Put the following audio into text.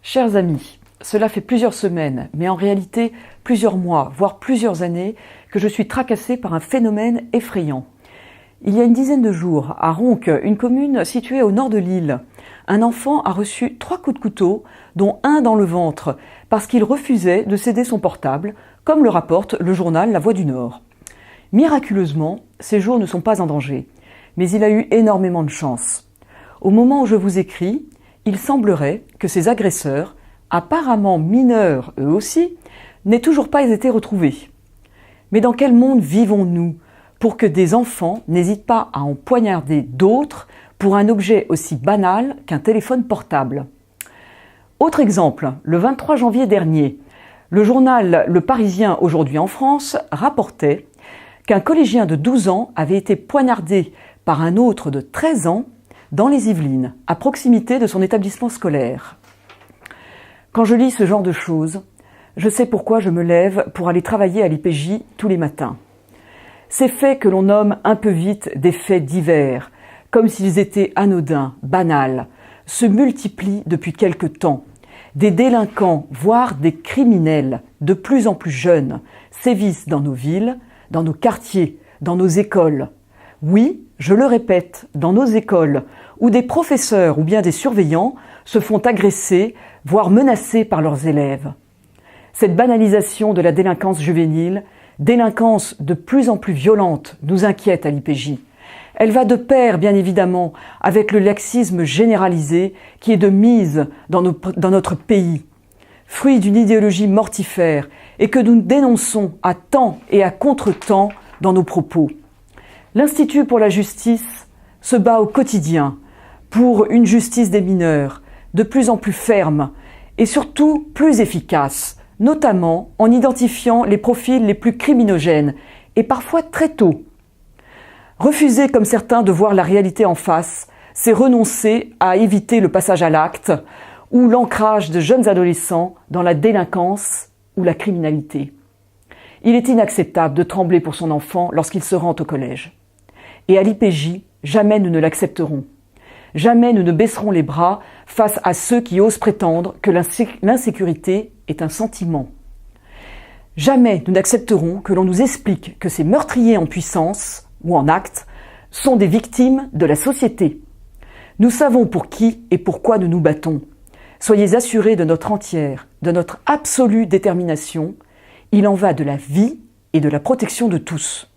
Chers amis, cela fait plusieurs semaines, mais en réalité plusieurs mois, voire plusieurs années, que je suis tracassée par un phénomène effrayant. Il y a une dizaine de jours, à Ronques, une commune située au nord de l'île, un enfant a reçu 3 coups de couteau, dont un dans le ventre, parce qu'il refusait de céder son portable, comme le rapporte le journal La Voix du Nord. Miraculeusement, ses jours ne sont pas en danger, mais il a eu énormément de chance. Au moment où je vous écris, il semblerait que ces agresseurs, apparemment mineurs eux aussi, n'aient toujours pas été retrouvés. Mais dans quel monde vivons-nous pour que des enfants n'hésitent pas à en poignarder d'autres pour un objet aussi banal qu'un téléphone portable? Autre exemple, le 23 janvier dernier, le journal Le Parisien aujourd'hui en France rapportait qu'un collégien de 12 ans avait été poignardé par un autre de 13 ans dans les Yvelines, à proximité de son établissement scolaire. Quand je lis ce genre de choses, je sais pourquoi je me lève pour aller travailler à l'IPJ tous les matins. Ces faits que l'on nomme un peu vite des faits divers, comme s'ils étaient anodins, banals, se multiplient depuis quelque temps. Des délinquants, voire des criminels, de plus en plus jeunes, sévissent dans nos villes, dans nos quartiers, dans nos écoles. Oui, je le répète, dans nos écoles, où des professeurs ou bien des surveillants se font agresser, voire menacer par leurs élèves. Cette banalisation de la délinquance juvénile, délinquance de plus en plus violente, nous inquiète à l'IPJ. Elle va de pair, bien évidemment, avec le laxisme généralisé qui est de mise dans notre pays, fruit d'une idéologie mortifère et que nous dénonçons à temps et à contre-temps dans nos propos. L'Institut pour la justice se bat au quotidien pour une justice des mineurs de plus en plus ferme et surtout plus efficace, notamment en identifiant les profils les plus criminogènes et parfois très tôt. Refuser comme certains de voir la réalité en face, c'est renoncer à éviter le passage à l'acte ou l'ancrage de jeunes adolescents dans la délinquance ou la criminalité. Il est inacceptable de trembler pour son enfant lorsqu'il se rend au collège. Et à l'IPJ, jamais nous ne l'accepterons. Jamais nous ne baisserons les bras face à ceux qui osent prétendre que l'insécurité est un sentiment. Jamais nous n'accepterons que l'on nous explique que ces meurtriers en puissance ou en acte sont des victimes de la société. Nous savons pour qui et pourquoi nous nous battons. Soyez assurés de notre entière, de notre absolue détermination. Il en va de la vie et de la protection de tous.